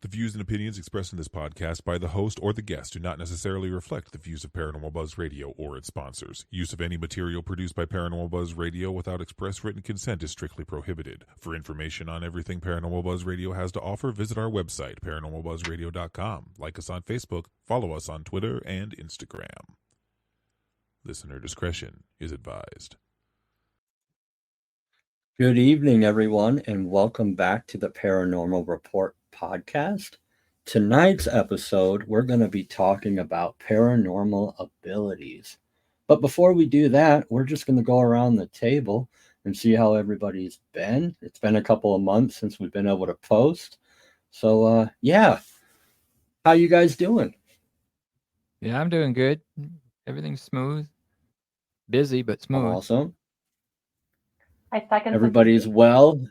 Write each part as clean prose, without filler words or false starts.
The views and opinions expressed in this podcast by the host or the guest do not necessarily reflect the views of Paranormal Buzz Radio or its sponsors. Use of any material produced by Paranormal Buzz Radio without express written consent is strictly prohibited. For information on everything Paranormal Buzz Radio has to offer, visit our website, paranormalbuzzradio.com. Like us on Facebook, follow us on Twitter and Instagram. Listener discretion is advised. Good evening, everyone, and welcome back to the Paranormal Report podcast. Tonight's episode, we're going to be talking about paranormal abilities. But before we do that, we're just going to go around the table and see how everybody's been. It's been a couple of months since we've been able to post. So, how you guys doing? Yeah, I'm doing good. Everything's smooth. Busy, but smooth. Awesome. I second. Everybody's well.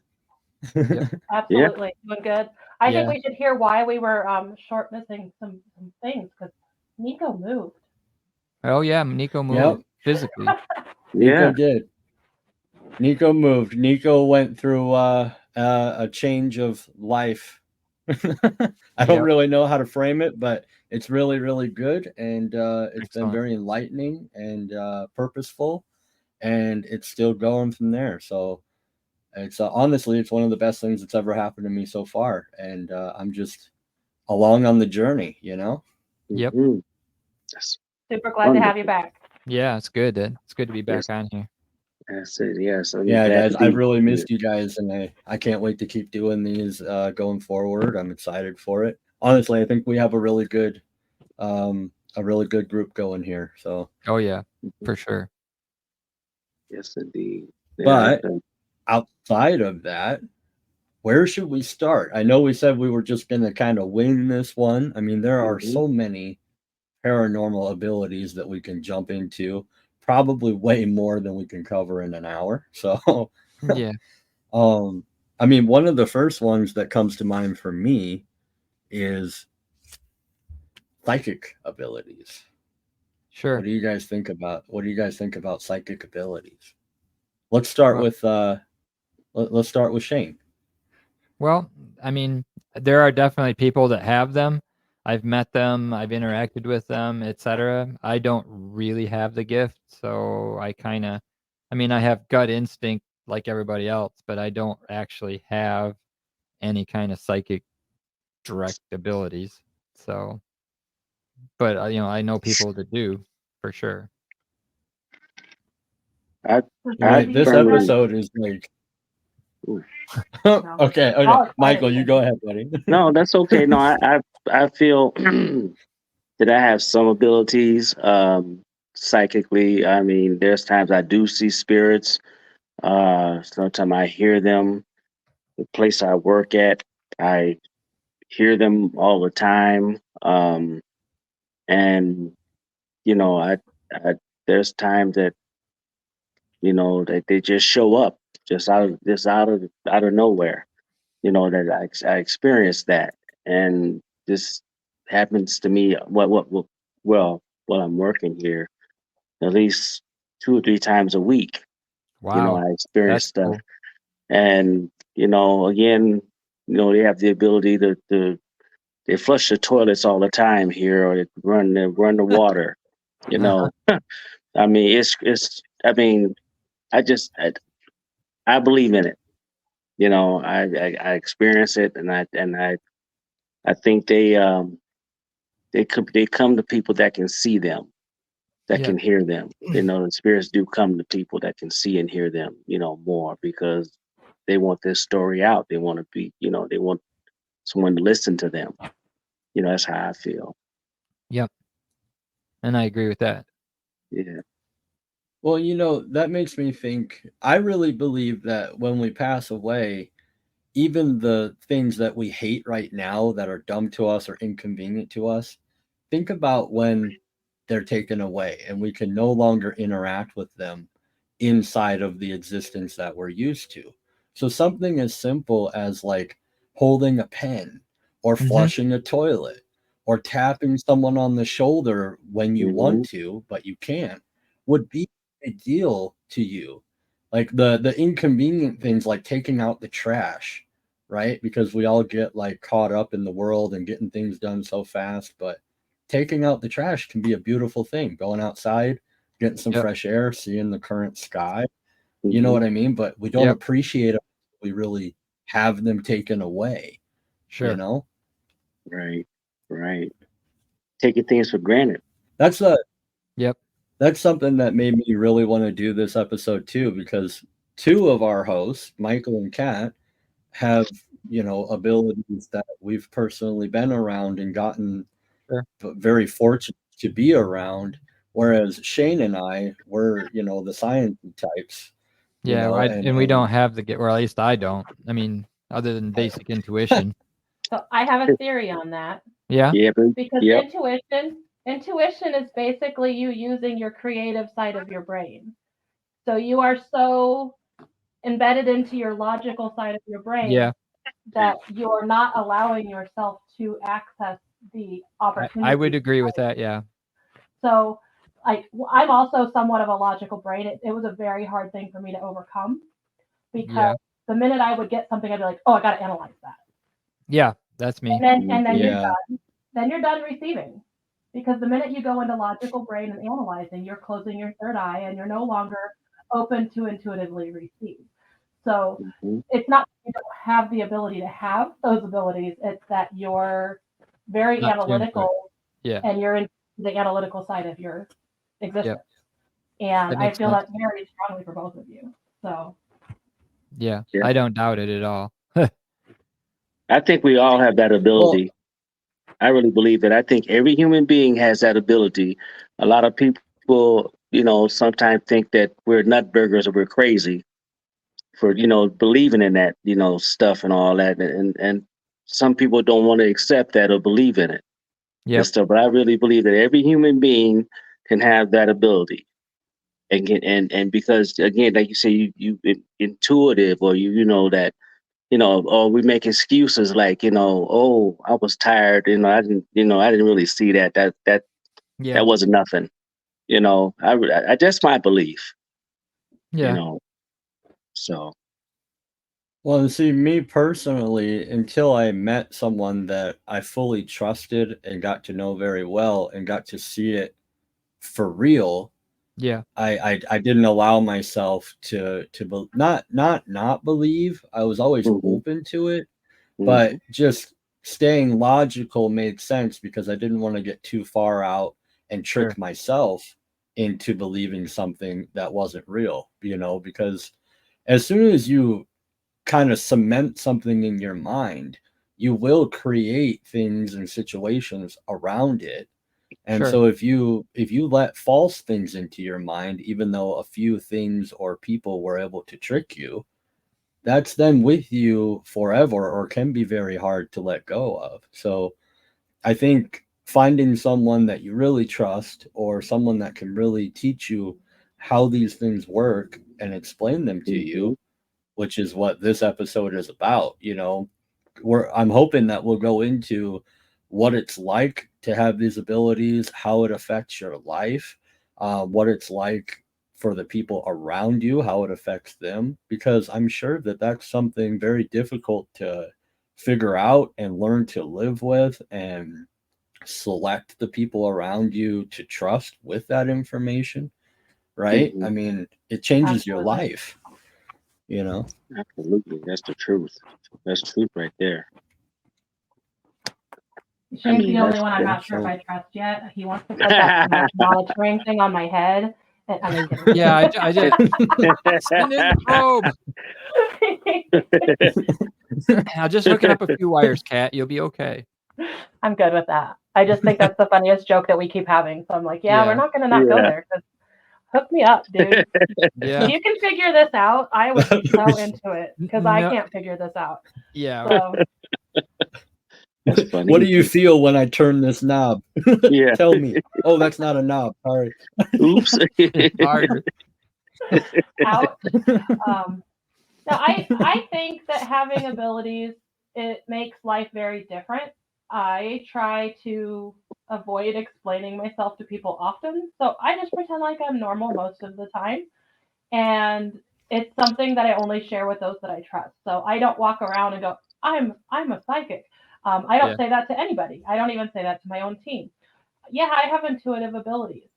Yep. Absolutely, doing good. I think Yeah. we should hear why we were short missing some things because Nico moved. Oh yeah, Nico moved Yep. physically. Nico did. Nico moved. Nico went through a change of life. I don't Yep. really know how to frame it, but it's really, really good. And it's been Excellent. very enlightening and purposeful. And it's still going from there. So it's honestly, it's one of the best things that's ever happened to me so far. And I'm just along on the journey, you know? Yep. Yes. Super glad to have you back. Yeah, it's good. It's good to be back Yes. on here. That's it. Yes. I'm Yeah, glad guys, to be I've really here. missed you guys, and I can't wait to keep doing these going forward. I'm excited for it. Honestly, I think we have a really good group going here. So, Oh yeah, for sure. Yes, indeed. But outside of that, where should we start? I know we said we were just going to kind of wing this one. I mean, there are so many paranormal abilities that we can jump into, probably way more than we can cover in an hour. So, Yeah. I mean, one of the first ones that comes to mind for me is psychic abilities. Sure. What do you guys think about psychic abilities? Let's start with let's start with Shane. Well, I mean, there are definitely people that have them. I've met them, I've interacted with them, etc. I don't really have the gift, so I have gut instinct like everybody else, but I don't actually have any kind of psychic direct abilities. So, but I know people that do for sure. This firmly- episode is like Ooh. okay. Oh, Michael, you go ahead, buddy. No, that's okay. No, I feel that I have some abilities psychically. I mean, there's times I do see spirits. Sometimes I hear them. The place I work at, I hear them all the time. And I there's times that that they just show up just out of nowhere. That I experienced that, and this happens to me. Well, while I'm working here, at least 2 or 3 times a week. Wow. I experience That's stuff, cool. and again, they have the ability to they flush the toilets all the time here, or they run the water. I mean, it's. I mean, I believe in it. I experience it, and I think they come to people that can see them, that Yeah. can hear them. The spirits do come to people that can see and hear them, more, because they want this story out. They want to be, they want someone to listen to them. That's how I feel. Yep. And I agree with that. Yeah. Well, that makes me think. I really believe that when we pass away, even the things that we hate right now that are dumb to us or inconvenient to us, think about when they're taken away and we can no longer interact with them inside of the existence that we're used to. So something as simple as like holding a pen or Mhm. flushing a toilet or tapping someone on the shoulder when you want to, but you can't, would be a deal to you. Like the inconvenient things like taking out the trash right? Because we all get like caught up in the world and getting things done so fast. But taking out the trash can be a beautiful thing. Going outside, getting some Yep. fresh air, seeing the current sky. You know Mhm. what I mean? But we don't Yep. appreciate it. We really have them taken away. Sure. You know, Right. Right. Taking things for granted. that's a Yep. that's something that made me really want to do this episode too, because two of our hosts, Michael and Kat, have, abilities that we've personally been around and gotten Sure. very fortunate to be around. Whereas Shane and I were, the science types, Yeah, and we don't have the or at least I don't. I mean, other than basic intuition. So I have a theory on that. Yeah. Yeah, but Because yep. intuition is basically you using your creative side of your brain. So you are so embedded into your logical side of your brain Yeah. that you're not allowing yourself to access the opportunity. I would agree with that. Yeah. So I'm also somewhat of a logical brain. It was a very hard thing for me to overcome because Yeah. the minute I would get something, I'd be like, oh, I got to analyze that. Yeah, that's me. And then you're Yeah. done. Then you're done receiving. Because the minute you go into logical brain and analyzing, you're closing your third eye and you're no longer open to intuitively receive. So Mhm. it's not that you don't have the ability to have those abilities, it's that you're very Not tuned to it. analytical Yeah. and you're in the analytical side of your existence. And That I makes feel sense. that very strongly for both of you. So Yeah. Yeah. I don't doubt it at all. I think we all have that Well, ability. I really believe that. I think every human being has that ability. A lot of people, sometimes think that we're nutburgers or we're crazy for, believing in that, stuff and all that. And some people don't want to accept that or believe in it and Yep. stuff. But I really believe that every human being can have that ability. And because again, like you say, you intuitive, or that, or we make excuses like, oh, I was tired, I didn't really see that Yeah. wasn't nothing. I that's my belief, Yeah. so. Well, see, me personally, until I met someone that I fully trusted and got to know very well and got to see it for real, Yeah. I didn't allow myself to not believe. I was always Mhm, open to it, but mhm, just staying logical made sense because I didn't want to get too far out and Sure. trick myself into believing something that wasn't real, because as soon as you kind of cement something in your mind, you will create things and situations around it. And Sure. so if you let false things into your mind, even though a few things or people were able to trick you, that's then with you forever or can be very hard to let go of. So I think finding someone that you really trust or someone that can really teach you how these things work and explain them to mhm, you, which is what this episode is about. I'm hoping that we'll go into what it's like to have these abilities, how it affects your life, what it's like for the people around you, how it affects them, because I'm sure that that's something very difficult to figure out and learn to live with and select the people around you to trust with that information, right? I mhm. mean, it changes your absolutely. life, you know? Absolutely, that's the truth. That's truth right there. I Shane's mean, the only that's one I'm not sure if So I trust yet. He wants to put that remote monitoring thing on my head. And I'm just kidding. Yeah. I just send in the probe. I'll just hooking up a few wires, Cat. You'll be okay. I'm good with that. I just think that's the funniest joke that we keep having. So I'm like, yeah, we're Yeah. not going to not go yeah. there because hook me up, dude. Yeah. If you can figure this out, I would be so into it because I No. can't figure this out. Yeah. So That's funny. what do you feel when I turn this knob? Yeah. Tell me. Oh, that's not a knob. Sorry. Oops. Harder. out. No, I think that having abilities, it makes life very different. I try to avoid explaining myself to people often, so I just pretend like I'm normal most of the time, and it's something that I only share with those that I trust. So I don't walk around and go, I'm a psychic. I don't Yeah. say that to anybody. I don't even say that to my own team. Yeah, I have intuitive abilities.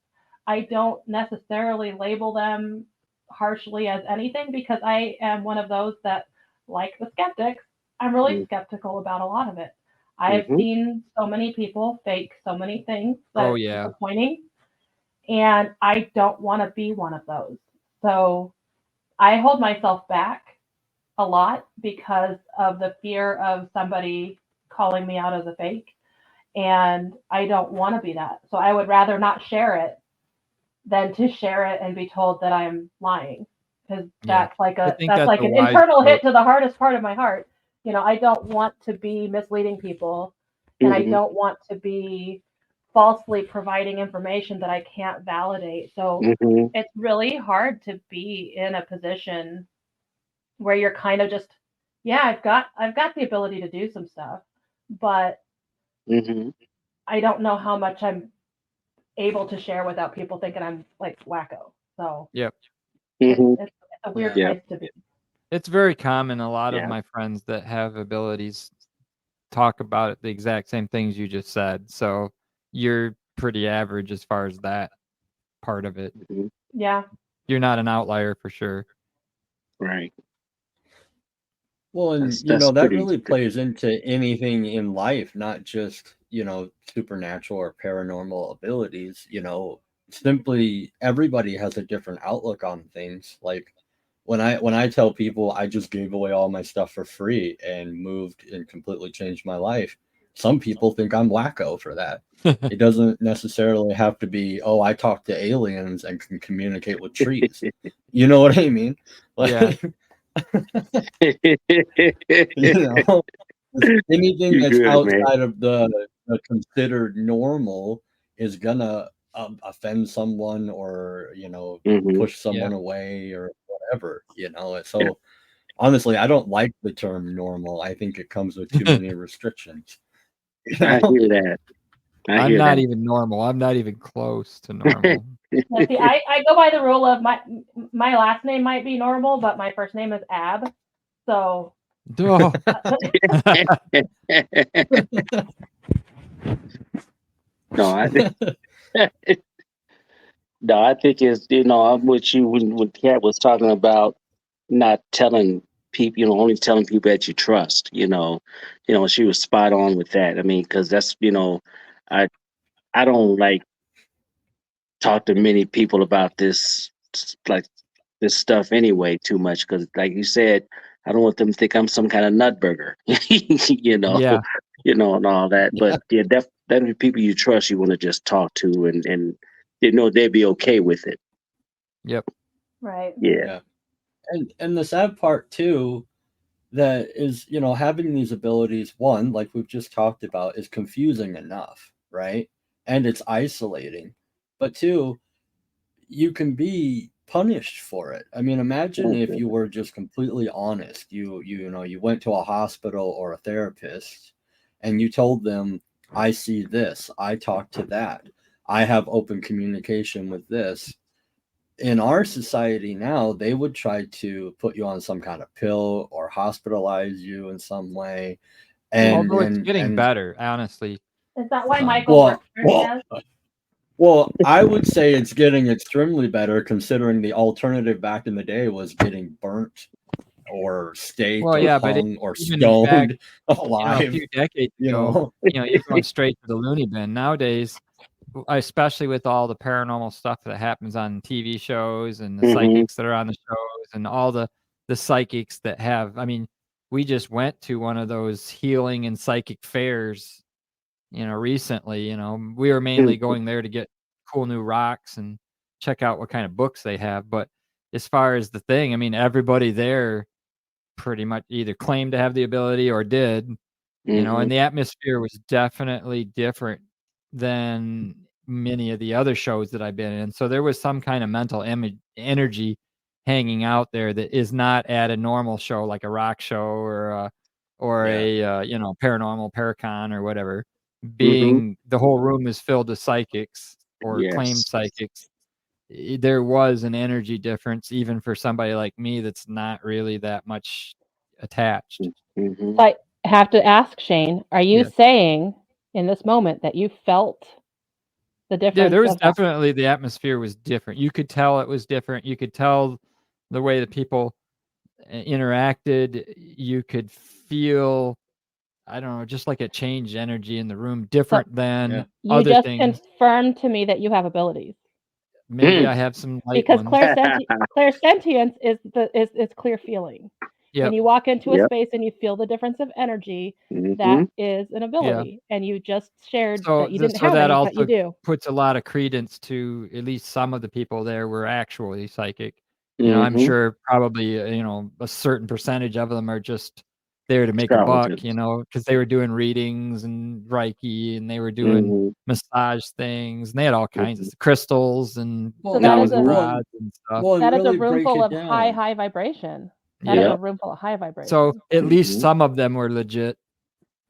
I don't necessarily label them harshly as anything because I am one of those that, like the skeptics, I'm really Mm. skeptical about a lot of it. I have Mhm. seen so many people fake so many things that Oh it's yeah. disappointing, and I don't want to be one of those. So I hold myself back a lot because of the fear of somebody calling me out as a fake, and I don't want to be that. So I would rather not share it than to share it and be told that I'm lying, because Yeah. I think that's that's like a an wise internal hit approach. to the hardest part of my heart. I don't want to be misleading people, and I Mhm. don't want to be falsely providing information that I can't validate. So Mhm. it's really hard to be in a position where you're kind of just, yeah, I've got the ability to do some stuff, but Mhm. I don't know how much I'm able to share without people thinking I'm like wacko. So Yep. Mhm. it's a weird Yeah. Yeah. place to be. It's very common. A lot of Yeah. my friends that have abilities talk about the exact same things you just said. So you're pretty average as far as that part of it. Mhm. Yeah. You're not an outlier for sure. Right. Well, and That's that pretty. really plays into anything in life, not just, supernatural or paranormal abilities. Simply everybody has a different outlook on things. Like when I tell people I just gave away all my stuff for free and moved and completely changed my life, some people think I'm wacko for that. It doesn't necessarily have to be, oh, I talk to aliens and can communicate with trees. You know what I mean? Yeah. Like, you know, anything You're that's good, man. outside of the considered normal is gonna offend someone or Mhm. push Yeah. someone away or whatever. So honestly, I don't like the term normal. I think it comes with too many restrictions. you I know hear that. I I'm hear not that. even normal. I'm not even close to normal. Yeah, see, I go by the rule of my last name might be normal, but my first name is Ab. So Duh. No, I no, I think it's I'm with you when Kat was talking about not telling people, only telling people that you trust. She was spot on with that. I mean, because that's I I don't like talk to many people about like this stuff anyway too much because, like you said, I don't want them to think I'm some kind of nutburger, you know, Yeah. and all that. But yeah, definitely people you trust, you want to just talk to, and they'd be okay with it. Yep. right. Yeah. yeah. And the sad part too that is, having these abilities, one, like we've just talked about, is confusing enough, right? And it's isolating. But two, you can be punished for it. I mean, imagine if Mhm. you were just completely honest. You went to a hospital or a therapist and you told them, I see this, I talk to that, I have open communication with this. In our society now, they would try to put you on some kind of pill or hospitalize you in some way. And Although Mhm. it's and getting and better, honestly. Is that why Um, Michael well, works where he well, does? Well, I would say it's getting extremely better considering the alternative back in the day was getting burnt or staked well, or yeah, but hung or even back, stoned a alive, few decades you ago, know? you're going straight to the loony bin. Nowadays, especially with all the paranormal stuff that happens on TV shows and the Mhm. psychics that are on the shows and all the psychics that have, I mean, we just went to one of those healing and psychic fairs, recently. We were mainly going there to get cool new rocks and check out what kind of books they have. But as far as the thing, I mean, everybody there pretty much either claimed to have the ability or did, and Mhm. the atmosphere was definitely different than many of the other shows that I've been in. So there was some kind of mental energy hanging out there that is not at a normal show like a rock show or Yeah. a paranormal paracon or whatever. Mhm. Being the whole room is filled with psychics or claimed Yes. psychics, there was an energy difference even for somebody like me that's not really that much attached. Mhm. I have to ask Shane, are you Yes. saying in this moment that you felt the Yeah, difference there was of that? definitely the atmosphere was different. You could tell it was different. You could tell the way that people interacted. You could feel, I don't know, just like a changed energy in the room, different than Yeah. You other just things. confirmed to me that you have abilities. Maybe I have some light Because ones. clairsentience is clear feeling. When Yep. you walk into a Yep. space and you feel the difference of energy, Mm-hmm. that is an ability. And you just shared So that you didn't so have that any, but you also do. puts a lot of credence to at least some of the people there were actually psychic. You know, I'm Mm-hmm. sure probably, a certain percentage of them are just there to make a buck, Charlatans. because they were doing readings and Reiki, and they were doing Mm-hmm. massage things, and they had all kinds Mm-hmm. of crystals and Well, that is dowsing a- rods and stuff. well, and That is a really room break full it of high down. vibration. That is Yeah. a room full of high vibration. So at least Mhm. some of them were legit.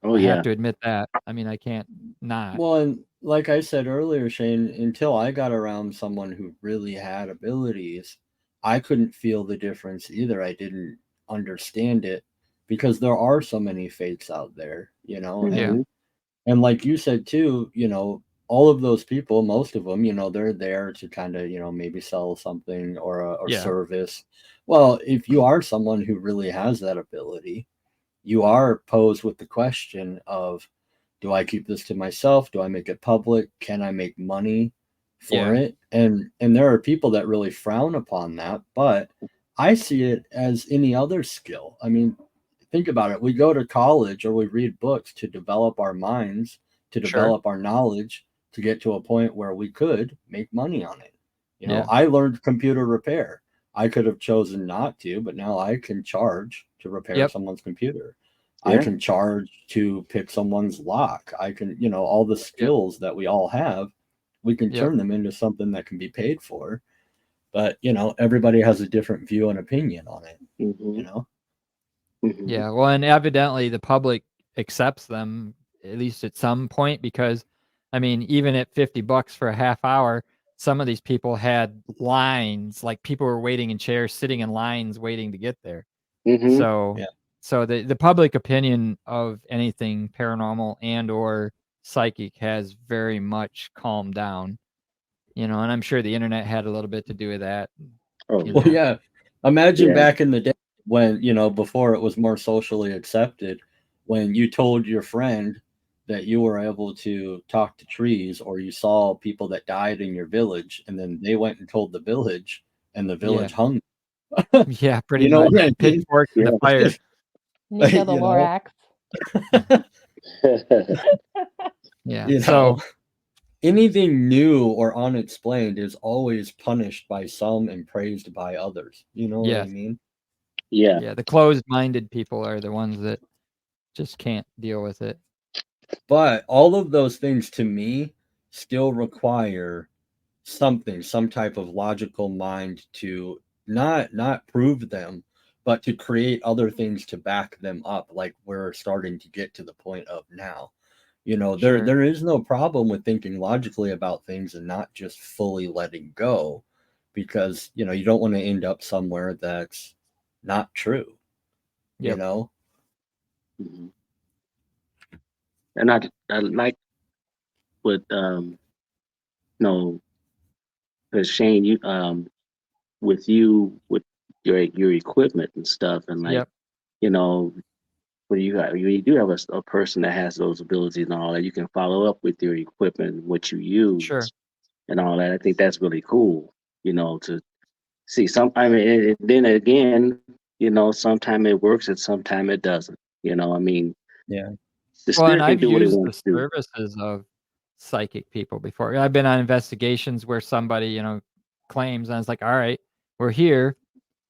Oh I have yeah. to admit that. I mean, I can't not. Well, and like I said earlier, Shane, until I got around someone who really had abilities, I couldn't feel the difference either. I didn't understand it because there are so many fakes out there, Yeah. Mhm. and like you said too, all of those people, most of them, they're there to kind of, maybe sell something or Yeah. service. Well, if you are someone who really has that ability, you are posed with the question of, do I keep this to myself? Do I make it public? Can I make money for Yeah. it? And there are people that really frown upon that, but I see it as any other skill. I mean, think about it. We go to college or we read books to develop our minds, to Sure. develop our knowledge, to get to a point where we could make money on it. Yeah. I learned computer repair. I could have chosen not to, but now I can charge to repair Yep. someone's computer. I Yeah. can charge to pick someone's lock. I can, all the skills that we all have, we can Yep. turn them into something that can be paid for. But, everybody has a different view and opinion on it, Mhm. Mhm. Yeah. Well, and evidently the public accepts them at least at some point, because I mean, even at $50 for a half hour, some of these people had lines, like people were waiting in chairs, sitting in lines waiting to get there. Mhm. So Yeah. so the public opinion of anything paranormal and or psychic has very much calmed down, and I'm sure the internet had a little bit to do with that. Oh Well, yeah. yeah. Imagine Yeah. back in the day when, before it was more socially accepted, when you told your friend that you were able to talk to trees, or you saw people that died in your village and then they went and told the village and the Yeah. village hung. Yeah, pretty You know much. what I mean? Pitchforks in the Yeah. fire. Nico the You know? Lorax. Yeah. You So know, anything new or unexplained is always punished by some and praised by others. You know what I yes. mean? Yeah. Yeah, the closed-minded people are the ones that just can't deal with it. But all of those things to me still require something, some type of logical mind to not prove them, but to create other things to back them up, like we're starting to get to the point of now. There Sure. there is no problem with thinking logically about things and not just fully letting go, because you don't want to end up somewhere that's not true, you Yep. know? Mhm. And I like what no, because Shane, you with you with your equipment and stuff, and like Yep. you know when you do have a person that has those abilities and all that, you can follow up with your equipment, what you Sure. use, and all that. I think that's really cool. To see some. I mean, then again, sometime it works and sometime it doesn't. I mean, Yeah. the Well, and spirit can I've do what it used the wants to do. services of psychic people before. I've been on investigations where somebody, claims, and I was like, "All right, we're here.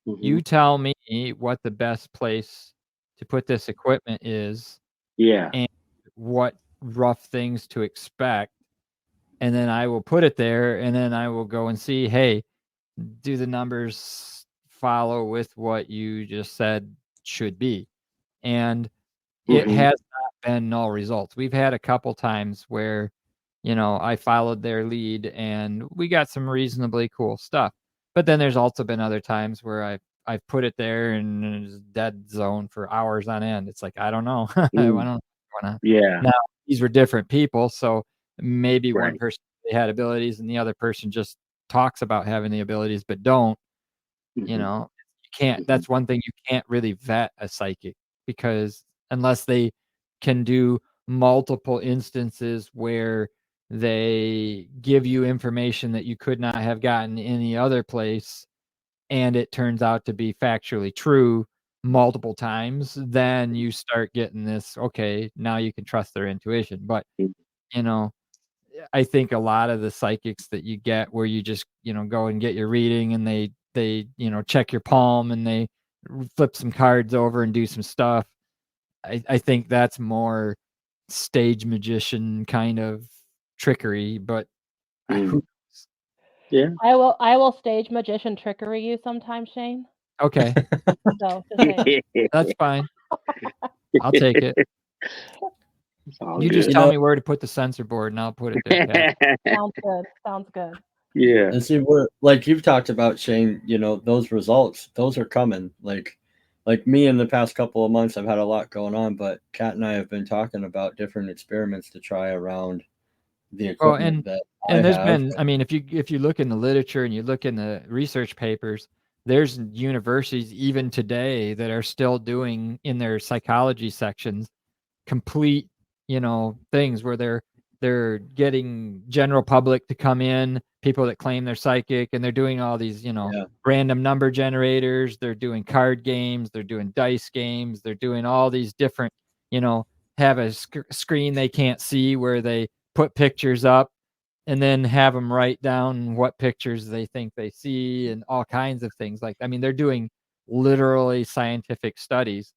Hmm. You tell me what the best place to put this equipment is Yeah. and what rough things to expect, and then I will put it there, and then I will go and see, hey, do the numbers follow with what you just said should be?" And it Hmm. has not been null results. We've had a couple times where, I followed their lead and we got some reasonably cool stuff. But then there's also been other times where I've put it there and it's dead zone for hours on end. It's like, I don't know. I don't know what's going on. Yeah. Now, these were different people, so maybe one Right. person they had abilities and the other person just talks about having the abilities but don't. You Mhm. know, you can't. Mhm. That's one thing you can't really vet a psychic, because unless they can do multiple instances where they give you information that you could not have gotten any other place, and it turns out to be factually true multiple times, then you start getting this, okay, now you can trust their intuition. But, Mhm. you know, I think a lot of the psychics that you get where you just, go and get your reading and they, check your palm and they flip some cards over and do some stuff. I think that's more stage magician kind of trickery, but Mm. Yeah. I will stage magician trickery you sometime, Shane. okay, So just saying. that's fine. I'll take it. It's all You just good. tell me where to put the sensor board and I'll put it there, Kat. Sounds good. Sounds good. Yeah. And see, we're like you've talked about, Shane. Those results, those are coming. Like me in the past couple of months, I've had a lot going on, but Kat and I have been talking about different experiments to try around the Well, equipment that I and there's have. been, I mean, if you look in the literature and you look in the research papers, there's universities even today that are still doing in their psychology sections complete, things where they're getting general public to come in, people that claim they're psychic, and they're doing all these, Yeah, random number generators, they're doing card games, they're doing dice games, they're doing all these different, have a screen they can't see where they put pictures up and then have them write down what pictures they think they see and all kinds of things. Like, I mean, they're doing literally scientific studies.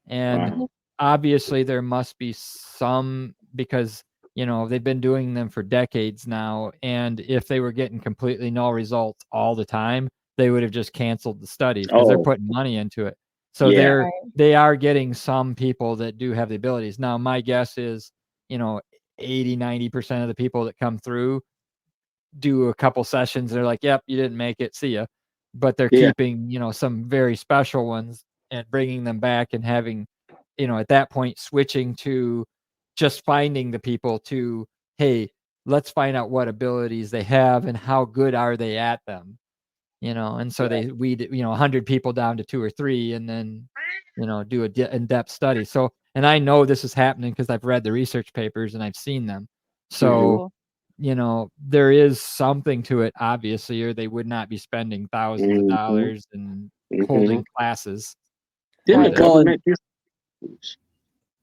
And Wow. obviously there must be some, because they've been doing them for decades now, and if they were getting completely null results all the time, they would have just canceled the studies because they're Oh, putting money into it. So yeah. Right. they are getting some people that do have the abilities. Now my guess is 80-90% of the people that come through do a couple sessions, they're like, yep, you didn't make it, see ya. But they're Yeah. keeping some very special ones and bringing them back and having at that point switching to just finding the people to, hey, let's find out what abilities they have and how good are they at them. And so they weed 100 people down to 2 or 3 and then do a in-depth study. So, and I know this is happening because I've read the research papers and I've seen them. So Cool. there is something to it, obviously, or they would not be spending thousands of Mhm. dollars and Mhm. holding classes Didn't for the this. well, government just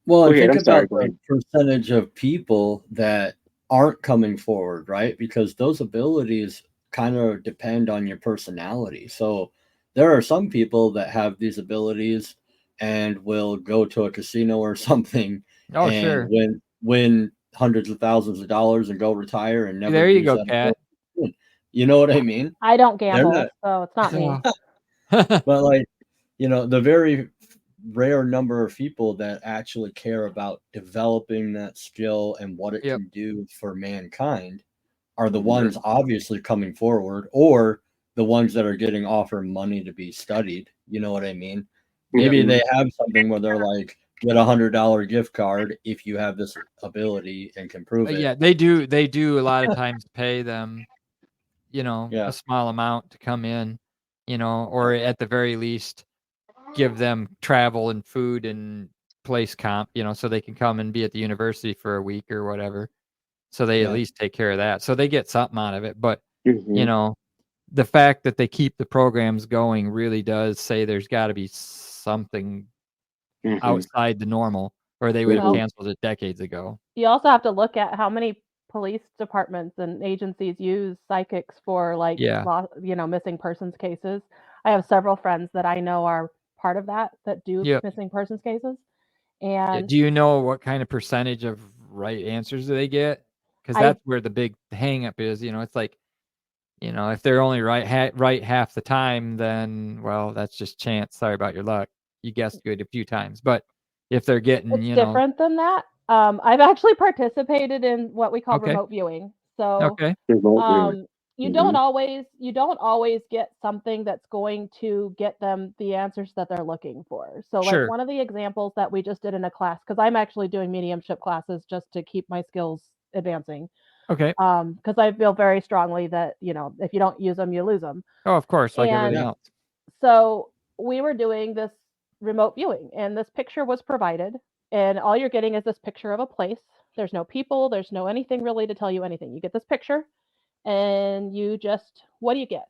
go and ahead? think I'm sorry. about Go the ahead. percentage of people that aren't coming forward, right? Because those abilities kind of depend on your personality. So there are some people that have these abilities and will go to a casino or something Oh, and sure. win hundreds of thousands of dollars and go retire and never There you use go, that Kat. ability again. You know what I mean? I don't They're gamble, not, so it's not me. but like, the very rare number of people that actually care about developing that skill and what it Yep. can do for mankind are the Mhm. ones obviously coming forward, or the ones that are getting offered money to be studied. You know what I mean? Maybe Mhm. they have something where they're like, get $100 gift card if you have this ability and can prove it. Yeah, they do a lot of times pay them, Yeah, a small amount to come in, or at the very least give them travel and food and place comp, so they can come and be at the university for a week or whatever. So they at yeah, least take care of that. So they get something out of it. But, you Mhm. know, the fact that they keep the programs going really does say there's got to be something Mhm. outside the normal, or they would have Well, Mhm. canceled it decades ago. you also have to look at how many police departments and agencies use psychics for like Yeah. missing persons cases. I have several friends that I know are part of that do Yep. missing persons cases. Yeah. And Do you know what kind of percentage of right answers do they get? Because I that's where the big hang up is. It's like, if they're only right half the time, then, well, that's just chance. Sorry about your luck. You guessed good a few times. But if they're getting, it's different than that. I've actually participated in what we call okay, remote viewing. So okay, Remote viewing. um, you don't always get something that's going to get them the answers that they're looking for. So like Sure. one of the examples that we just did in a class, because I'm actually doing mediumship classes just to keep my skills advancing. Okay. Because I feel very strongly that, if you don't use them, you lose them. Oh, of course, like everything And else. so we were doing this remote viewing, and this picture was provided, and all you're getting is this picture of a place. There's no people, there's no anything really to tell you anything. You get this picture, and what do you get?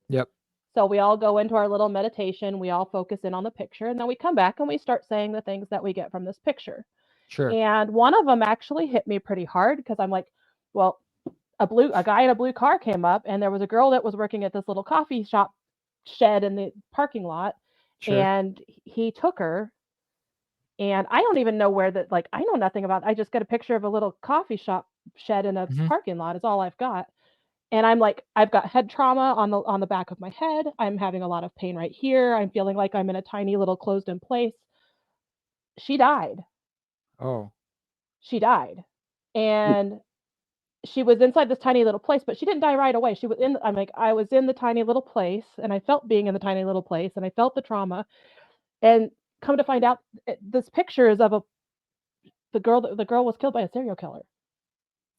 Yep. So we all go into our little meditation, we all focus in on the picture, and then we come back and we start saying the things that we get from this picture. Sure. And one of them actually hit me pretty hard because I'm like, well, a guy in a blue car came up, and there was a girl that was working at this little coffee shop shed in the parking lot, Sure. and he took her. And I don't even know where that, like, I know nothing about. I just got a picture of a little coffee shop shed in a Mhm. parking lot. Is all I've got. And I'm like, I've got head trauma on the back of my head. I'm having a lot of pain right here. I'm feeling like I'm in a tiny little closed in place. She died. Oh. She died. And she was inside this tiny little place, but she didn't die right away. I was in the tiny little place, and I felt being in the tiny little place, and I felt the trauma. And come to find out, this picture is of the girl was killed by a serial killer.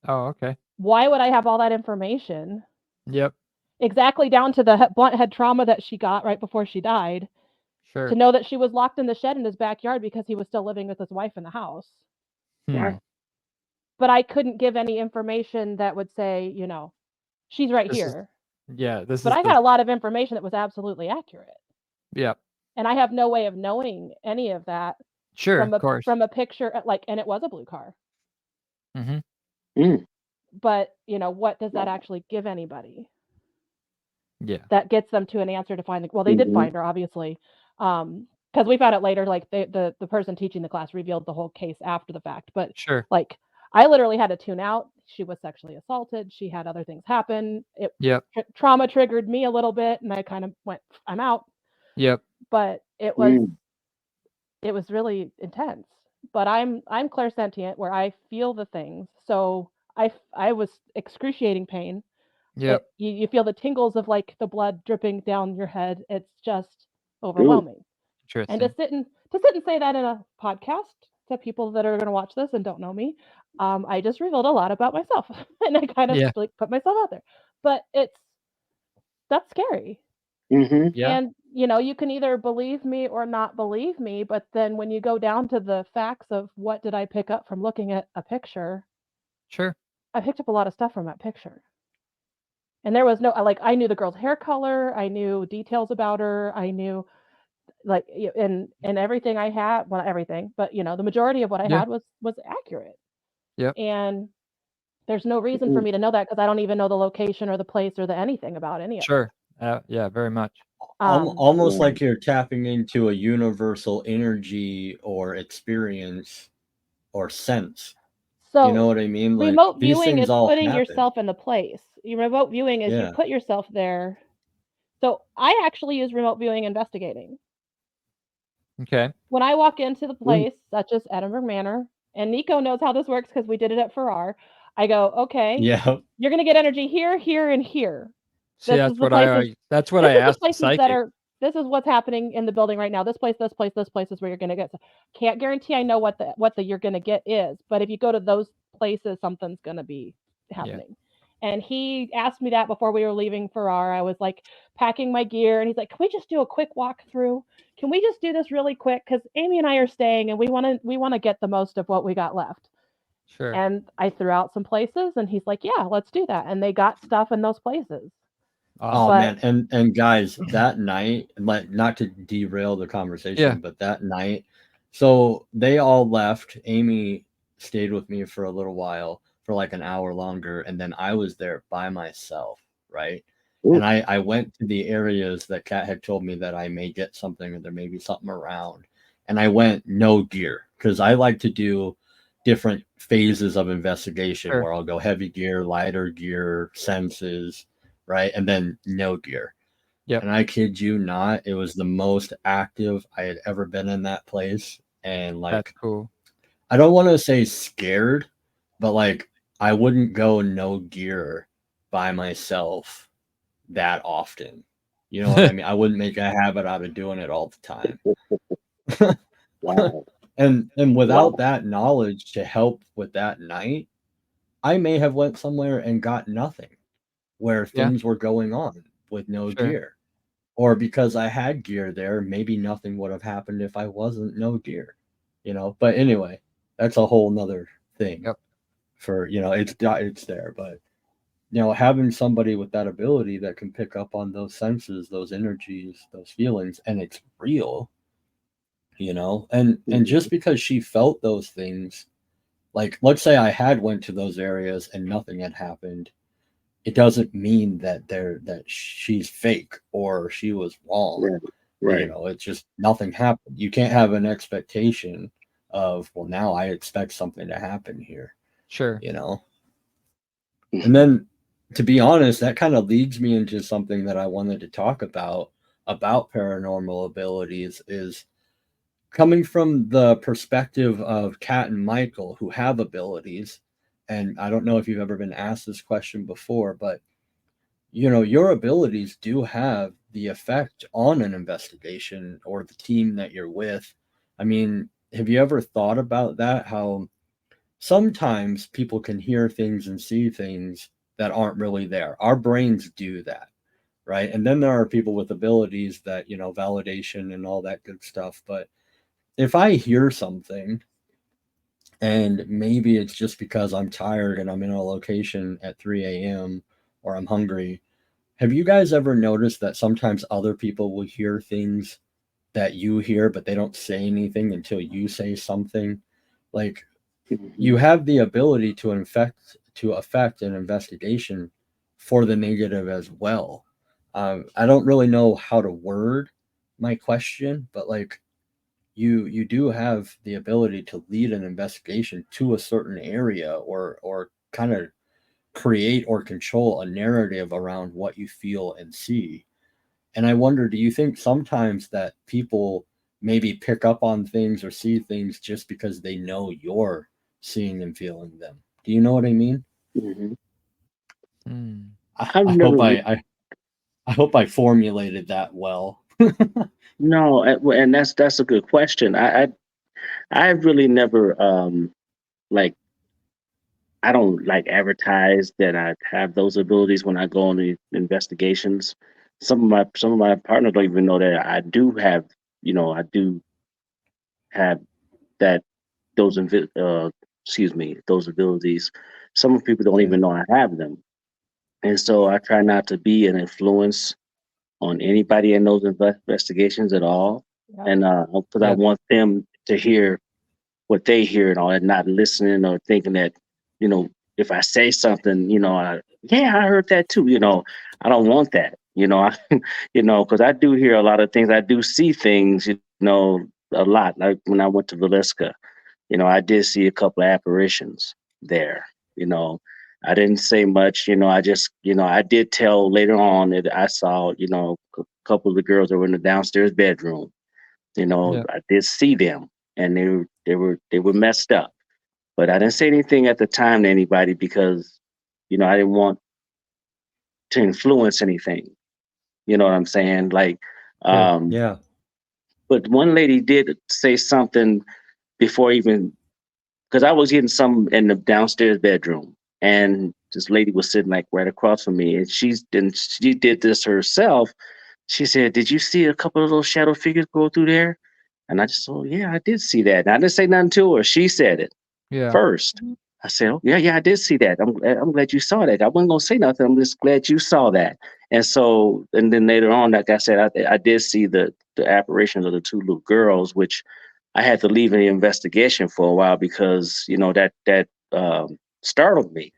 Oh, okay. Why would I have all that information? Yep. Exactly down to the blunt head trauma that she got right before she died. Sure. To know that she was locked in the shed in his backyard because he was still living with his wife in the house. Wow. But I couldn't give any information that would say, she's right here. But I got a lot of information that was absolutely accurate. Yep. And I have no way of knowing any of that Sure, of course. from a picture, and it was a blue car. Mm-hmm. But, what does that actually give anybody? Yeah. That gets them to an answer to find they did find her, obviously. Because we found out later, like the person teaching the class revealed the whole case after the fact. But Sure. like I literally had to tune out. She was sexually assaulted. She had other things happen. Yep. Trauma triggered me a little bit, and I kind of went, I'm out. Yep. But it was really intense. But I'm clairsentient, where I feel the things. So I was excruciating pain. Yep. You feel the tingles of like the blood dripping down your head. It's just overwhelming. Interesting. And to sit and say that in a podcast to people that are going to watch this and don't know me, I just revealed a lot about myself, and I kind of like put myself out there. But that's scary. Mm-hmm. Yeah. And you can either believe me or not believe me, but then when you go down to the facts of what did I pick up from looking at a picture, Sure. I picked up a lot of stuff from that picture. And there was no, like, I knew the girl's hair color, I knew details about her, I knew, like, and everything I had, well, not everything, but the majority of what I had was accurate. Yep. And there's no reason for me to know that, because I don't even know the location or the place or the anything about any of it. Sure. Yeah, very much. Almost like you're tapping into a universal energy or experience or sense. So you know what I mean? Like, remote these viewing things is all putting happen. yourself in the place. Remote viewing is you put yourself there. So I actually use remote viewing investigating. Okay. When I walk into the place, such as Edinburgh Manor, and Nico knows how this works because we did it at Farrar, I go, okay, you're going to get energy here, here, and here. See, that's what I asked the psychic. This is what's happening in the building right now. This place is where you're going to get. So can't guarantee I know what the you're going to get is, but if you go to those places, something's going to be happening. Yeah. And he asked me that before we were leaving Farrar. I was like packing my gear, and he's like, "Can we just do a quick walkthrough? Can we just do this really quick? Because Amy and I are staying, and we want to get the most of what we got left." Sure. And I threw out some places, and he's like, "Yeah, let's do that." And they got stuff in those places. Awesome. Oh man, and guys, that night, like, not to derail the conversation, but that night, so they all left. Amy stayed with me for a little while, for like an hour longer, and then I was there by myself, right? Ooh. And I went to the areas that Kat had told me that I may get something, or there may be something around, and I went no gear, because I like to do different phases of investigation, where I'll go heavy gear, lighter gear, senses, right? And then no gear. Yep. And I kid you not, it was the most active I had ever been in that place. And like, that's cool. I don't want to say scared, but like, I wouldn't go no gear by myself that often. You know what I mean? I wouldn't make a habit out of doing it all the time. Wow. And without Wow. that knowledge to help with that night, I may have went somewhere and got nothing where Yeah, things were going on with no sure. gear. Or because I had gear there, maybe nothing would have happened if I wasn't no gear. You know, but anyway, that's a whole nother thing Yep. for, it's there, but having somebody with that ability that can pick up on those senses, those energies, those feelings, and it's real, and just Mhm. because she felt those things, like let's say I had went to those areas and nothing had happened, it doesn't mean that she's fake or she was wrong. Right. Right. It's just nothing happened. You can't have an expectation of, well, now I expect something to happen here, Sure. you know. And then, to be honest, that kind of leads me into something that I wanted to talk about paranormal abilities is coming from the perspective of Kat and Michael, who have abilities. And I don't know if you've ever been asked this question before, but your abilities do have the effect on an investigation or the team that you're with. I mean, have you ever thought about that? How sometimes people can hear things and see things that aren't really there. Our brains do that, right? And then there are people with abilities that, validation and all that good stuff. But if I hear something and maybe it's just because I'm tired and I'm in a location at 3 a.m. or I'm hungry, have you guys ever noticed that sometimes other people will hear things that you hear, but they don't say anything until you say something? Like, you Mhm. have the ability to affect an investigation for the negative as well. I don't really know how to word my question, but like you do have the ability to lead an investigation to a certain area or kind of create or control a narrative around what you feel and see. And I wonder, do you think sometimes that people maybe pick up on things or see things just because they know you're seeing and feeling them? Do you know what I mean? Mhm. Hmm. I've I never hope re- I hope I formulated that well. no, and that's a good question. I really never like I don't like advertise that I have those abilities when I go on the investigations. Some of my partners don't even know that I do have, I do have that those excuse me, those abilities. Some people don't Okay. even know I have them. And so I try not to be an influence on anybody in those investigations at all. Yep. And because I Yep. want them to hear what they hear and all that, not listening or thinking that, you know, if I say something, yeah, I heard that too. I don't want that. Because I do hear a lot of things. I do see things, a lot. Like when I went to Velisca, I did see a couple of apparitions there. You know, I didn't say much. I just, I did tell later on that I saw, a couple of the girls that were in the downstairs bedroom. Yep. I did see them, and they were messed up. But I didn't say anything at the time to anybody because, I didn't want to influence anything. You know what I'm saying? Like, Sure. um, Yeah. but one lady did say something before even because I was getting some in the downstairs bedroom, and this lady was sitting like right across from me, and she did this herself. She said, "Did you see a couple of those shadow figures go through there?" And I just, oh yeah, I did see that. And I didn't say nothing to her. She said it Yeah. first. I said, "Oh yeah, yeah, I did see that. I'm glad you saw that. I wasn't gonna say nothing. I'm just glad you saw that." And so, and then later on, like I said, I did see the apparitions of the two little girls, which I had to leave the investigation for a while because that startled me.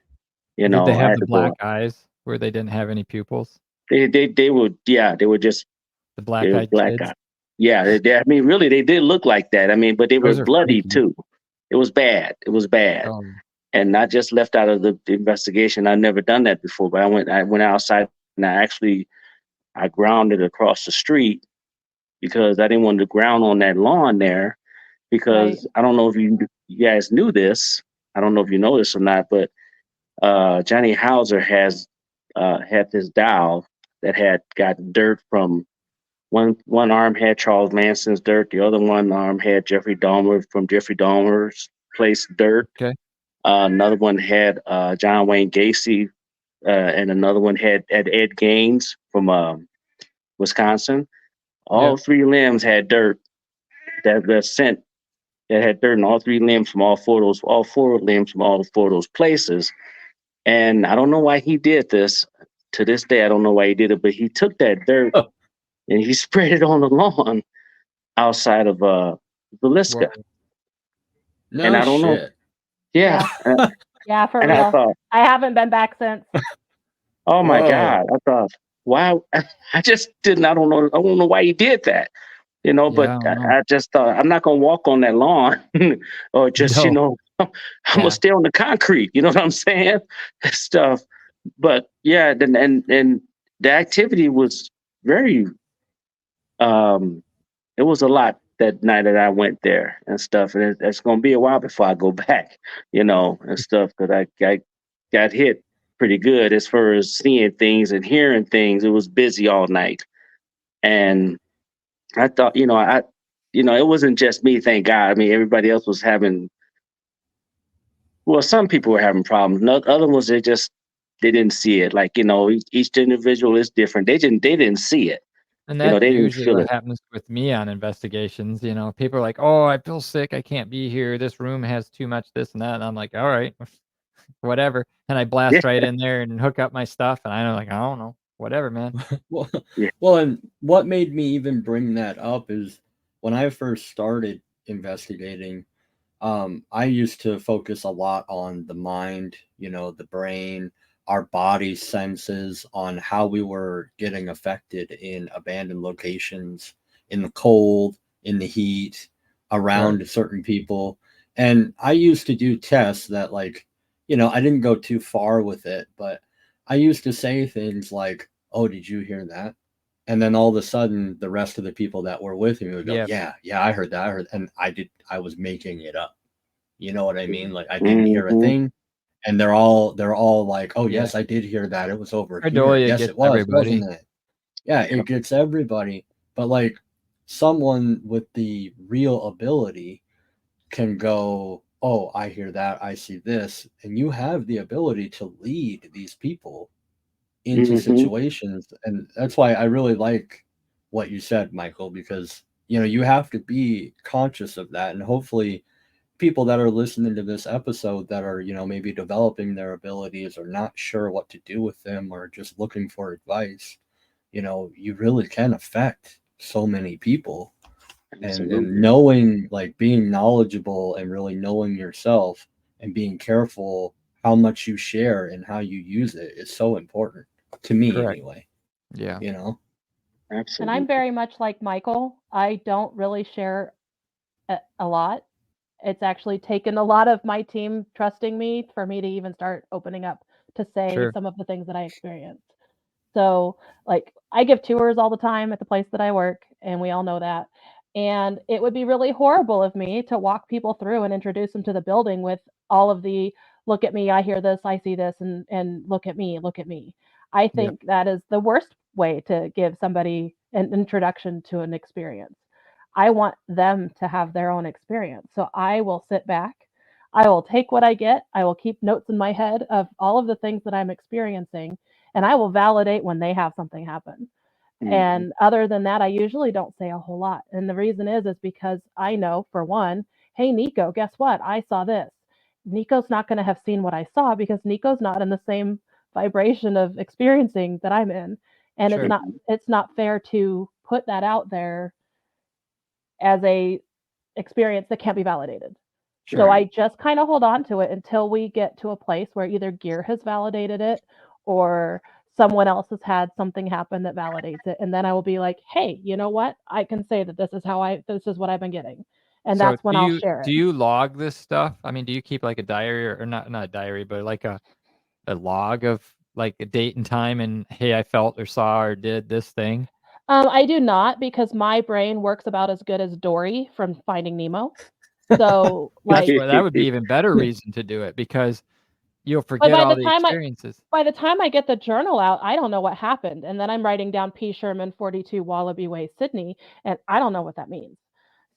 Did they I have had the to go. black eyes where they didn't have any pupils? They were, yeah, they were just, The they were black-eyed black kids? guys. Yeah, I mean, really, they did look like that. I mean, but they were Those are bloody freaky. too. It was bad. It was bad. Um, And I just left out of the investigation. I've never done that before, but I went outside and I grounded across the street because I didn't want to ground on that lawn there Right. because I don't know if you guys knew this. I don't know if you know this or not, but Johnny Hauser has had this dial that had got dirt from one arm had Charles Manson's dirt, the other one arm had Jeffrey Dahmer from Jeffrey Dahmer's place dirt. Okay. Another one had John Wayne Gacy, and another one had Ed Gaines from Wisconsin. All three limbs had dirt that sent that had dirt in all three limbs from all four limbs from all four of those places. And I don't know why he did this. To this day, I don't know why he did it, but he took that dirt and he spread it on the lawn outside of Villisca. No and I don't know. shit. Yeah. Yeah, for And real. I thought, I haven't been back since. oh my Whoa. God. I thought, wow. I just didn't. I don't know why he did that. You know, but Yeah, I don't know. I just thought I'm not gonna walk on that lawn or just, No. I'm gonna stay on the concrete. You know what I'm saying? Stuff. But yeah, and the activity was very it was a lot that night that I went there and stuff. And it's gonna be a while before I go back, and stuff, because I got hit pretty good as far as seeing things and hearing things. It was busy all night. And I thought, it wasn't just me, thank God. I mean, everybody else was having, well, some people were having problems. Other ones, they didn't see it. Like, each individual is different. They didn't see it. And They that's didn't usually feel what it. happens with me on investigations. People are like, "Oh, I feel sick. I can't be here. This room has too much this and that." And I'm like, "All right, whatever." And I blast right in there and hook up my stuff. And I'm like, "I don't know, whatever, man." Well, Yeah. well, and what made me even bring that up is when I first started investigating, I used to focus a lot on the mind, the brain, our body senses, on how we were getting affected in abandoned locations, in the cold, in the heat, around certain people. And I used to do tests that, like, I didn't go too far with it, but I used to say things like, "Oh, did you hear that?" And then all of a sudden, the rest of the people that were with me would go, Yeah. "Yeah, I heard that. I heard," and I was making it up. You know what I mean? Like, I didn't hear a Mhm. thing, and they're all like, "Oh, Yeah. yes, I did hear that. It was over here. Pareidolia Yes, gets it was, everybody. wasn't it?" Yeah, it gets everybody. But like, someone with the real ability can go, "Oh, I hear that. I see this," and you have the ability to lead these people into Mhm. situations. And that's why I really like what you said, Michael, because you have to be conscious of that. And hopefully people that are listening to this episode that are maybe developing their abilities or not sure what to do with them or just looking for advice, you really can affect so many people. And Absolutely. knowing, like, being knowledgeable and really knowing yourself and being careful how much you share and how you use it is so important to me. Correct. Anyway, Yeah. And Absolutely. I'm very much like Michael. I don't really share a lot. It's actually taken a lot of my team trusting me for me to even start opening up to say Sure. some of the things that I experienced. So, like, I give tours all the time at the place that I work, and we all know that. And it would be really horrible of me to walk people through and introduce them to the building with all of the look at me, I hear this, I see this, and look at me, look at me. I Yep. think that is the worst way to give somebody an introduction to an experience. I want them to have their own experience. So I will sit back. I will take what I get. I will keep notes in my head of all of the things that I'm experiencing, and I will validate when they have something happen. Mhm. And other than that, I usually don't say a whole lot. And the reason is because I know, for one, hey, Nico, guess what? I saw this. Nico's not going to have seen what I saw because Nico's not in the same vibration of experiencing that I'm in. And Sure. it's not fair to put that out there as a experience that can't be validated. So Sure. I just kind of hold on to it until we get to a place where either Gear has validated it or someone else has had something happen that validates it. And then I will be like, hey, you know what? I can say that this is what I've been getting. And So that's when I'll share it. do you log this stuff? I mean, do you keep like a diary or not a diary, but like a log of like a date and time and hey, I felt or saw or did this thing? I do not, because my brain works about as good as Dory from Finding Nemo. So, like, That would be even better reason to do it, because You'll But forget all the experiences. by the time I get the journal out, I don't know what happened, and then I'm writing down P. Sherman, 42 Wallaby Way, Sydney, and I don't know what that means.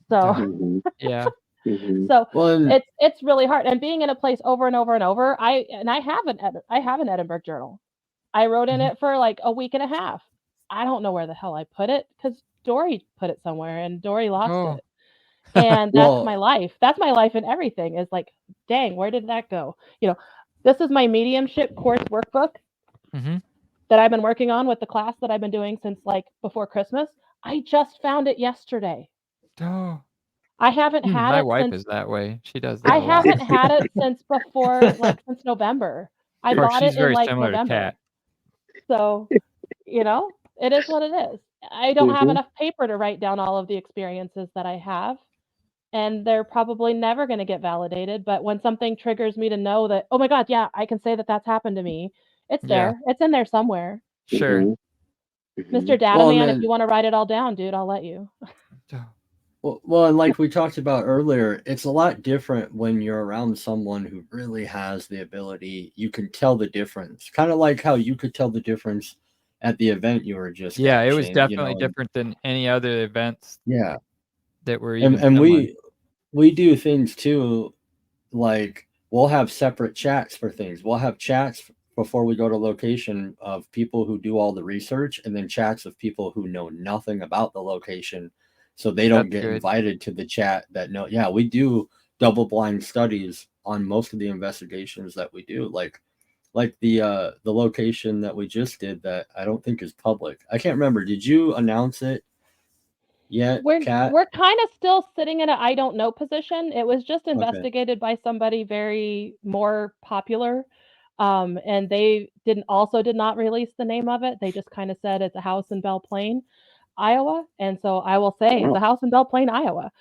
So, Mhm. Yeah. Mhm. so Well, it's really hard. And being in a place over and over and over, I have an Edinburgh journal. I wrote in Mhm. it for like a week and a half. I don't know where the hell I put it because Dory put it somewhere and Dory lost Oh. it. And that's my well, life. That's my life in everything. Is like, dang, where did that go? This is my mediumship course workbook Mhm. that I've been working on with the class that I've been doing since like before Christmas. I just found it yesterday. Oh. I haven't had My it wife since is that way. She does I that a lot. haven't had it since before since November. I Of course, bought it she's in very like similar to November. Kat. So, it is what it is. I don't have Mhm. enough paper to write down all of the experiences that I have, and they're probably never going to get validated. But when something triggers me to know that, oh my God, yeah, I can say that that's happened to me, it's Yeah, there. It's in there somewhere. sure. Mhm. Mr. Mhm. well, Data and Man, if you then, want to write it all down, dude, I'll let you. and like we talked about earlier, it's a lot different when you're around someone who really has the ability. You can tell the difference, kind of like how you could tell the difference at the event you were just Yeah, it was watching. definitely And different than any other events yeah, that were and even and similar. we do things too, like we'll have separate chats for things. We'll have chats before we go to location of people who do all the research, and then chats of people who know nothing about the location, so they don't That's get good. invited to the chat that know. Yeah, we do double blind studies on most of the investigations that we do, like the location that we just did that I don't think is public. I can't remember. Did you announce it yet, Kat? We're kind of still sitting in a I don't know position. It was just Okay. investigated by somebody very more popular. And they did not release the name of it. They just kind of said it's a house in Belle Plaine, Iowa. And so I will say it's Wow. a house in Belle Plaine, Iowa,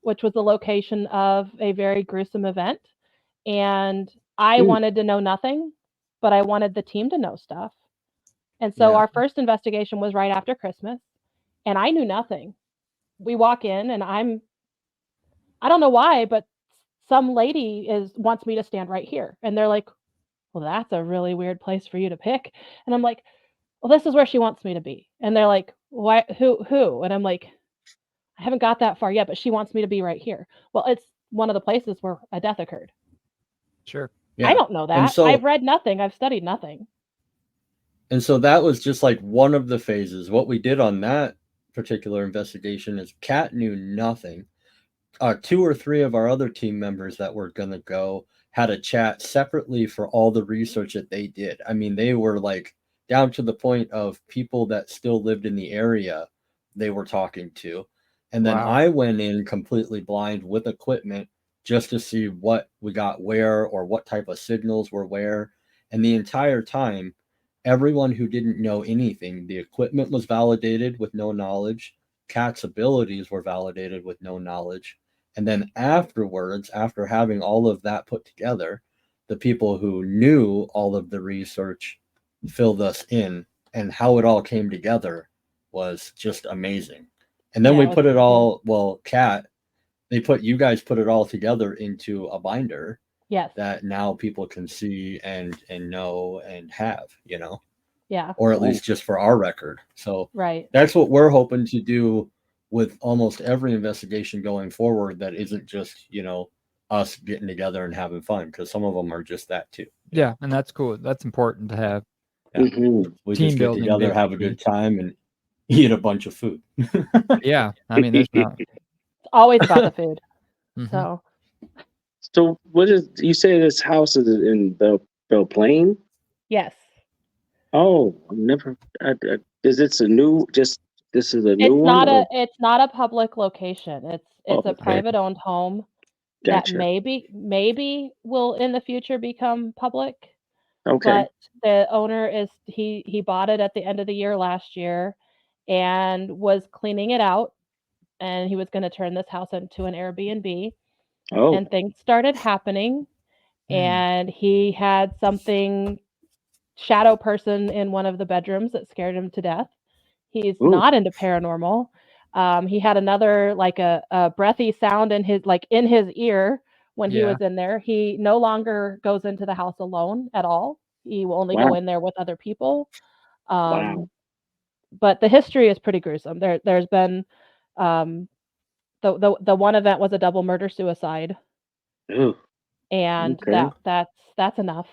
which was the location of a very gruesome event. And I Mm. wanted to know nothing, but I wanted the team to know stuff. And so Yeah. our first investigation was right after Christmas, and I knew nothing. We walk in, and I don't know why, but some lady wants me to stand right here. And they're like, "Well, that's a really weird place for you to pick." And I'm like, "Well, this is where she wants me to be." And they're like, "Why who?" And I'm like, "I haven't got that far yet, but she wants me to be right here." Well, it's one of the places where a death occurred. Sure. I Yeah. don't know And that. so I've read nothing. I've studied nothing. And so that was just like one of the phases. What we did on that particular investigation is Kat knew nothing. Two or three of our other team members that were going to go had a chat separately for all the research that they did. I mean, they were like down to the point of people that still lived in the area they were talking to. And then Wow. I went in completely blind with equipment just to see what we got where or what type of signals were where. And the entire time, everyone who didn't know anything, the equipment was validated with no knowledge. Kat's abilities were validated with no knowledge. And then afterwards, after having all of that put together, the people who knew all of the research filled us in, and how it all came together was just amazing. And then Yeah, we it was put it pretty cool. all, well, Kat, you guys put it all together into a binder Yes. that now people can see and know and have, Yeah. or at Wow. least just for our record. So Right. that's what we're hoping to do with almost every investigation going forward that isn't just, us getting together and having fun, because some of them are just that too. Yeah, and that's cool. That's important to have. Yeah. Mhm. We Team just get building, together, have a basically. good time, and eat a bunch of food. Yeah, I mean, there's not. It's always about the food. Mhm. So So what is you say this house is in Belle Plaine? yes. Oh, I've never. Is this a new? Just this is a new one, or It's not a public location. oh, It's a okay, private owned home that gotcha. maybe will in the future become public, Okay. but the owner he bought it at the end of the year last year and was cleaning it out, and he was going to turn this house into an Airbnb, Oh, and things started happening, Mm. and he had something shadow person in one of the bedrooms that scared him to death. He's ooh, not into paranormal. He had another like a breathy sound in his ear when he was in there. He no longer goes into the house alone at all. He will only go in there with other people. But the history is pretty gruesome. There's been the one event was a double murder suicide. Ooh. And Okay. that's enough.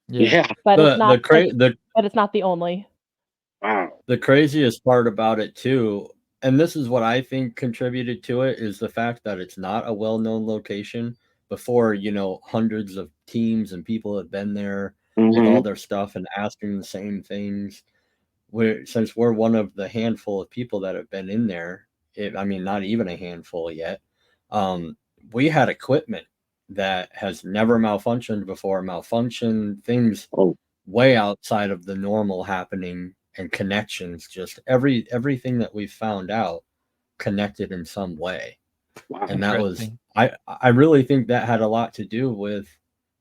Yeah. But it's not but it's not the only. Wow. The craziest part about it too, and this is what I think contributed to it, is the fact that it's not a well-known location. Before, hundreds of teams and people have been there with all their stuff and asking the same things. Since we're one of the handful of people that have been in there, not even a handful yet, we had equipment that has never malfunctioned before, malfunction things way outside of the normal happening, and connections, just everything that we found out connected in some way. Wow. And that was, I really think that had a lot to do with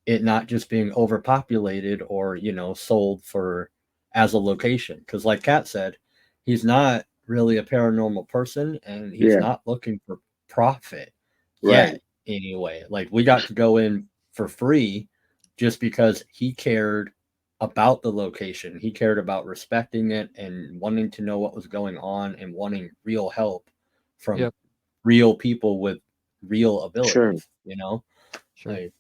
it not just being overpopulated or, sold for as a location. Because like Kat said, he's not really a paranormal person, and he's not looking for profit yet anyway. Like, we got to go in for free just because he cared about the location. He cared about respecting it and wanting to know what was going on and wanting real help from real people with real abilities, Like,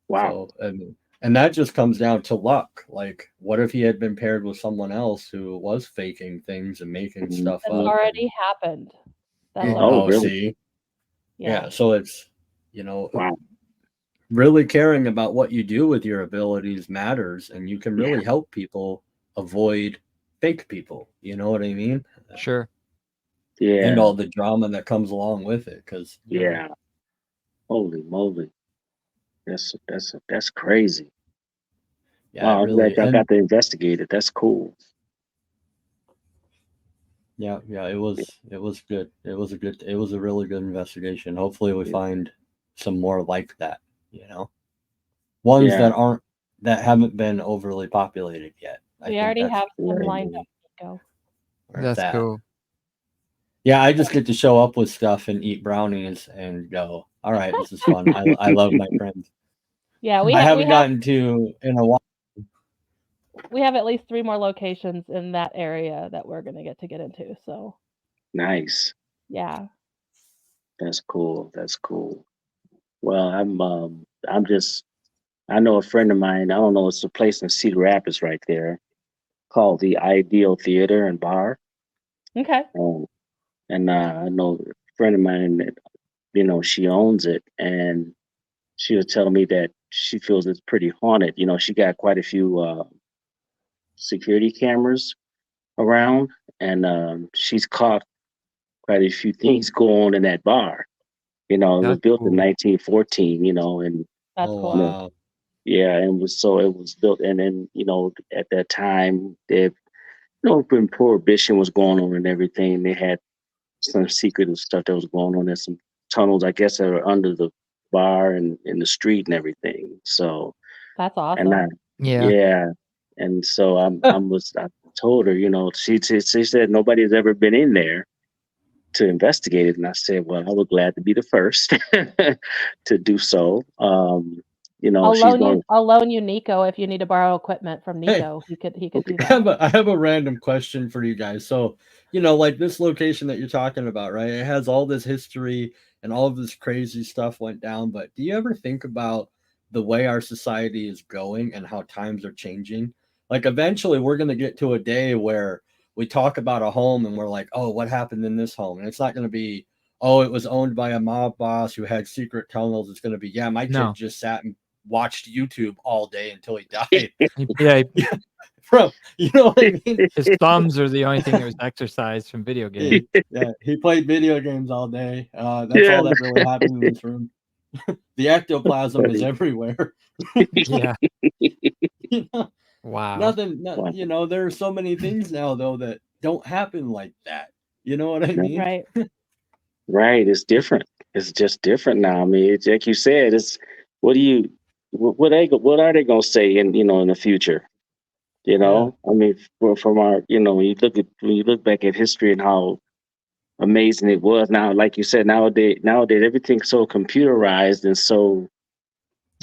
wow. So, and that just comes down to luck. Like, what if he had been paired with someone else who was faking things and making stuff It's up? already happened. Really? See? Yeah. So it's, wow. really caring about what you do with your abilities matters, and you can really help people avoid fake people. You know what I mean? Sure. Yeah. And all the drama that comes along with it. Because holy moly, that's crazy. Yeah, wow, I'm really. glad y'all got to investigate it. That's cool. Yeah, it was good. It was a really good investigation. Hopefully we find some more like that, ones that haven't been overly populated yet. We already have some lined up to go. That's cool. Yeah, I just get to show up with stuff and eat brownies and go, all right, this is fun. I love my friends. Yeah, I haven't gotten to in a while. We have at least 3 more locations in that area that we're going to get into. So nice. Yeah. That's cool. That's cool. Well, I know a friend of mine. I don't know. It's a place in Cedar Rapids right there called the Ideal Theater and Bar. Okay. And I know a friend of mine that, she owns it, and she was telling me that she feels it's pretty haunted. She got quite a few security cameras around, and she's caught quite a few things going on in that bar. It was built in 1914, and that's cool. Wow. Yeah, and it was built, and then at that time, when Prohibition was going on and everything, they had some secretive stuff that was going on. There's some tunnels, I guess, that are under the bar and in the street and everything. So that's awesome. And so I told her, she said nobody's ever been in there to investigate it, and I said, well, I was glad to be the first to do so. I'll loan you Nico if you need to borrow equipment from Nico. He could do that. I have a random question for you guys. So, like this location that you're talking about, right? It has all this history and all of this crazy stuff went down. But do you ever think about the way our society is going and how times are changing? Like, eventually we're going to get to a day where we talk about a home and we're like, oh, what happened in this home? And it's not going to be, oh, it was owned by a mob boss who had secret tunnels. It's going to be, yeah, my kid just sat and watched YouTube all day until he died. Bro, you know what I mean? His thumbs are the only thing that was exercised from video games. He played video games all day. That's all that really happened in this room. The ectoplasm is everywhere. Wow. Nothing. There are so many things now though that don't happen like that. You know what I mean? Right. Right. It's different. It's just different now. I mean, it's like you said. It's what are they gonna say in the future? I mean, from our when you look back at history and how amazing it was. Now, like you said, nowadays everything's so computerized and so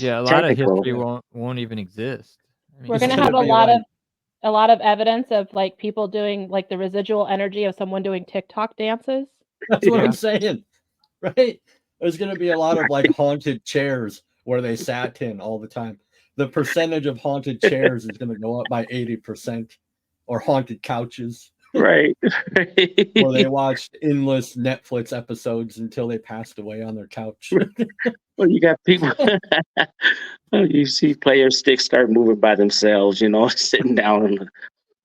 Yeah, a lot of technical. history won't even exist. I mean, We're It's gonna gonna have a be lot like- of a lot of evidence of like people doing like the residual energy of someone doing TikTok dances. That's what Yeah. I'm saying, right? There's going to be a lot of like haunted chairs where they sat in all the time. The percentage of haunted chairs is going to go up by 80%, or haunted couches, Right. where they watched endless Netflix episodes until they passed away on their couch. Well, you got people. You see player sticks start moving by themselves. Sitting down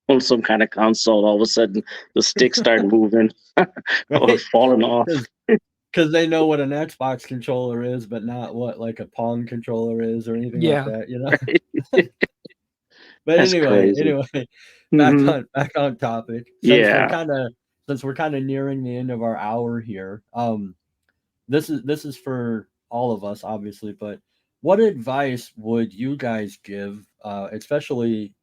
on some kind of console. All of a sudden, the sticks start moving or Right? falling off. Because they know what an Xbox controller is, but not what like a Pong controller is or anything Yeah. like that. But That's crazy. anyway, Mhm. back on topic. Yeah. Since we're kind of nearing the end of our hour here, this is for all of us, obviously. But what advice would you guys give, especially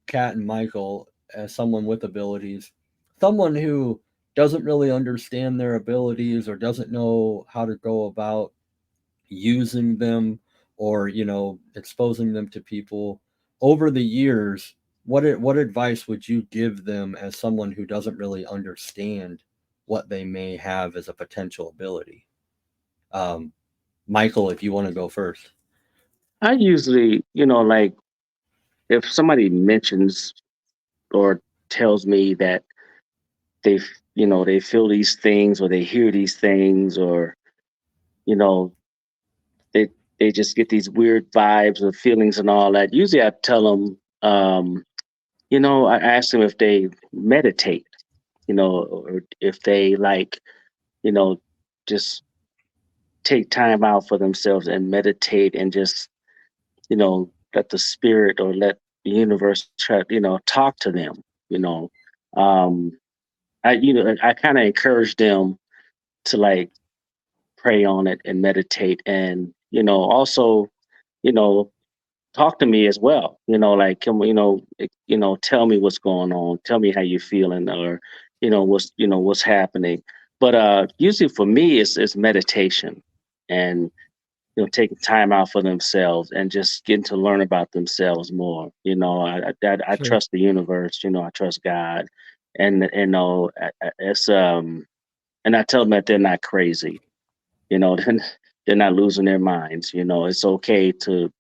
Kat and Michael, as someone with abilities, someone who doesn't really understand their abilities or doesn't know how to go about using them, or exposing them to people over the years? What advice would you give them as someone who doesn't really understand what they may have as a potential ability? Michael, if you want to go first. I usually, like if somebody mentions or tells me that they feel these things or they hear these things, or you know they they just get these weird vibes or feelings and all that. Usually, I tell them, I ask them if they meditate, or if they like, you know, just take time out for themselves and meditate and just, let the spirit or let the universe try, talk to them. You know, um, I kind of encourage them to like pray on it and meditate, and also, you know, talk to me as well. Like, come, tell me what's going on, tell me how you're feeling, or what's happening. But usually for me, it's meditation, and taking time out for themselves and just getting to learn about themselves more. I Sure. trust the universe. I trust God, and it's and I tell them that they're not crazy. Then they're not losing their minds. It's okay to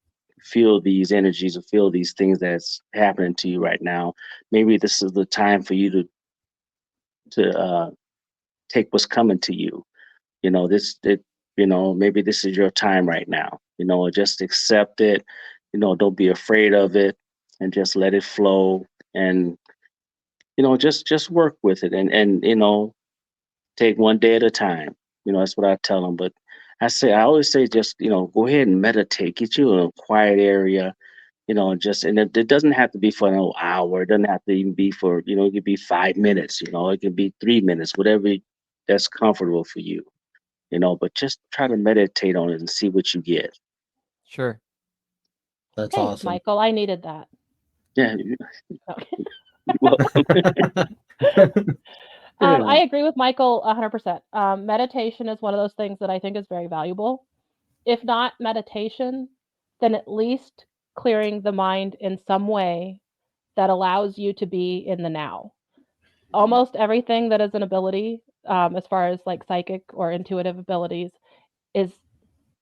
feel these energies or feel these things that's happening to you right now. Maybe this is the time for you to take what's coming to you. This it maybe this is your time right now. Just accept it. Don't be afraid of it, and just let it flow. And just work with it, and take one day at a time. That's what I tell them. But I always say, just go ahead and meditate. Get you in a quiet area. And it doesn't have to be for an hour. It doesn't have to even be for it could be 5 minutes. It could be 3 minutes, whatever that's comfortable for you. But just try to meditate on it and see what you get. Sure. That's Thanks, awesome. Michael. I needed that. Yeah. Okay. Well, yeah. I agree with Michael 100%. Meditation is one of those things that I think is very valuable. If not meditation, then at least clearing the mind in some way that allows you to be in the now. Almost everything that is an ability, as far as like psychic or intuitive abilities, is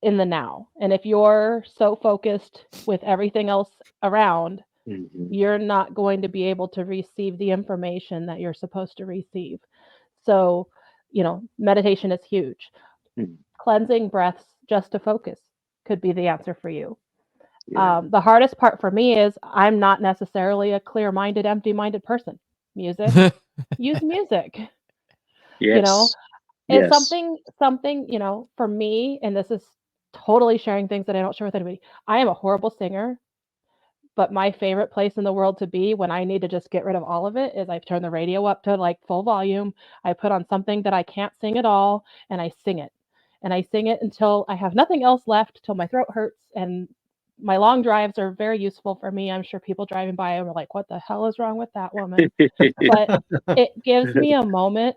in the now. And if you're so focused with everything else around, Mhm. you're not going to be able to receive the information that you're supposed to receive. So, meditation is huge. Mhm. Cleansing breaths just to focus could be the answer for you. Yeah. The hardest part for me is I'm not necessarily a clear minded, empty minded person. Music, use music. Yes. It's Yes. something, for me, and this is totally sharing things that I don't share with anybody. I am a horrible singer, but my favorite place in the world to be when I need to just get rid of all of it is I turn the radio up to like full volume. I put on something that I can't sing at all, and I sing it. And I sing it until I have nothing else left, till my throat hurts. And my long drives are very useful for me. I'm sure people driving by are like, what the hell is wrong with that woman? But it gives me a moment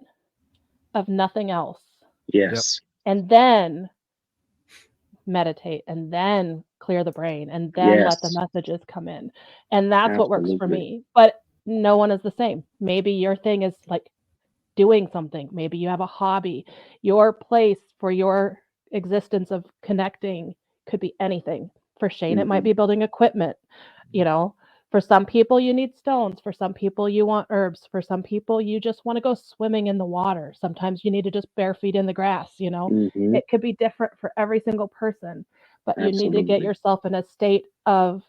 of nothing else, Yes. and then meditate, and then clear the brain, and then let the Yes. messages come in. And that's what works for Absolutely. me. But no one is the same. Maybe your thing is like doing something. Maybe you have a hobby. Your place for your existence of connecting could be anything. For Shane, it might be building equipment. You know, for some people, you need stones. For some people, you want herbs. For some people, you just want to go swimming in the water. Sometimes you need to just bare feet in the grass. Mm-hmm. It could be different for every single person, but you need to get Absolutely. yourself in a state of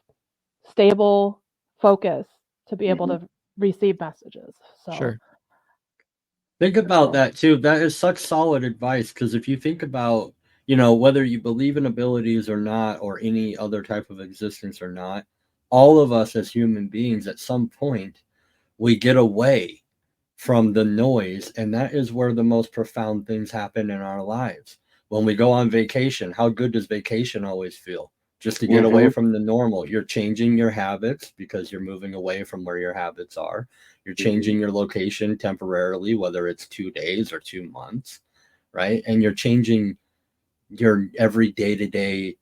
stable focus to be able to receive messages. So, Sure. Think about that too. That is such solid advice, because if you think about, whether you believe in abilities or not, or any other type of existence or not, all of us as human beings at some point, we get away from the noise, and that is where the most profound things happen in our lives. When we go on vacation, how good does vacation always feel? Just to get away Mm-hmm. from the normal. You're changing your habits because you're moving away from where your habits are. You're changing your location temporarily, whether it's 2 days or 2 months, right? And you're changing your every day-to-day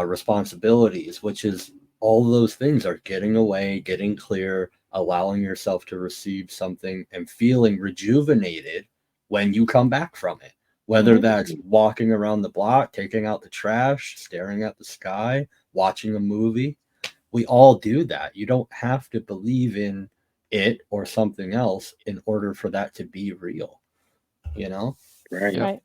responsibilities, which is all those things are getting away, getting clear, allowing yourself to receive something and feeling rejuvenated when you come back from it. Whether that's walking around the block, taking out the trash, staring at the sky, watching a movie, we all do that. You don't have to believe in it or something else in order for that to be real, you know? Right. Yep. right.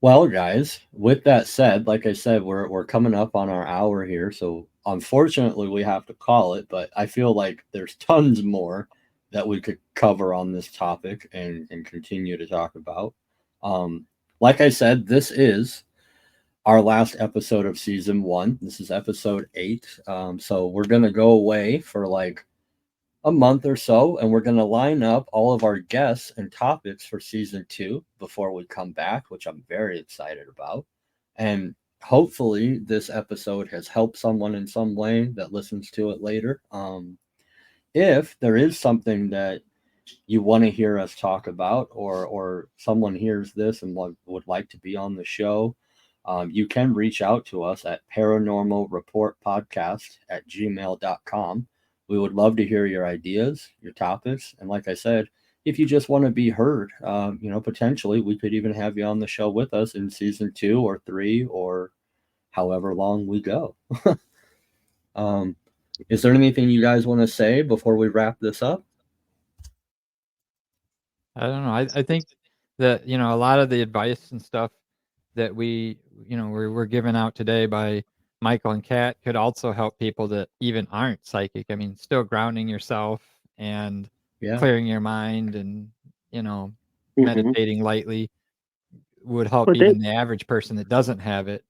Well, guys, with that said, like I said, we're coming up on our hour here, so unfortunately we have to call it, but I feel like there's tons more that we could cover on this topic and continue to talk about. Like I said, this is our last episode of season 1. This is episode 8. So we're gonna go away for like a month or so, and we're going to line up all of our guests and topics for season 2 before we come back, which I'm very excited about. And hopefully, this episode has helped someone in some way that listens to it later. If there is something that you want to hear us talk about, or someone hears this and would like to be on the show, you can reach out to us at paranormalreportpodcast@gmail.com. We would love to hear your ideas, your topics, and like I said, if you just want to be heard, potentially we could even have you on the show with us in season 2 or 3 or however long we go. Is there anything you guys want to say before we wrap this up? I don't know. I think that, a lot of the advice and stuff that we're giving out today by Michael and Kat could also help people that even aren't psychic. I mean, still grounding yourself and clearing your mind and, meditating lightly would help But even the average person that doesn't have it,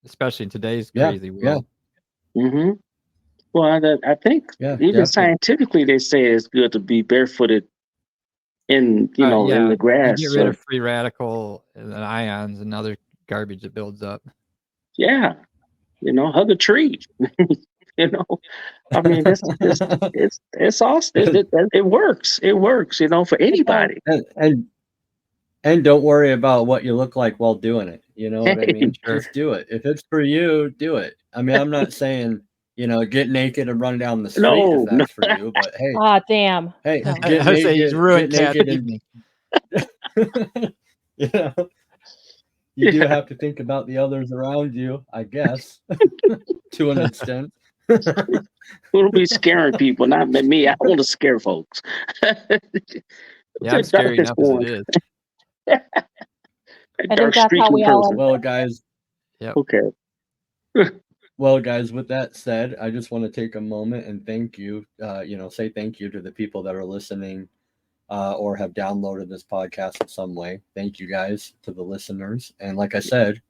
especially in today's crazy world. Mm-hmm. Well, I think even scientifically they say it's good to be barefooted in in the You grass. get rid of free radical and ions and other garbage that builds up. Yeah, hug a tree. I mean, it's awesome. It works. It works. For anybody. And don't worry about what you look like while doing it. You know what I mean? Sure. Just do it. If it's for you, do it. I mean, I'm not saying, get naked and run down the street if that's for you, but hey. Ah, damn. Hey, No. get I say he's ruined get naked evening. You do have to think about the others around you, I guess, to an extent. We'll be scaring people, not me. I want to scare folks. I'm scary enough as it is. I think that's how we all. Well, guys. Yep. Okay. Well, guys, with that said, I just want to take a moment and thank you. Say thank you to the people that are listening or have downloaded this podcast in some way. Thank you guys to the listeners. And like I said,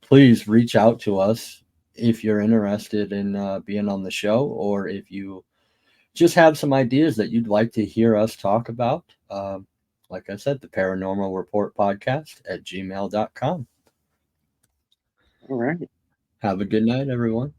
please reach out to us if you're interested in being on the show, or if you just have some ideas that you'd like to hear us talk about. Like I said, the Paranormal Report Podcast @gmail.com. All right. Have a good night, everyone.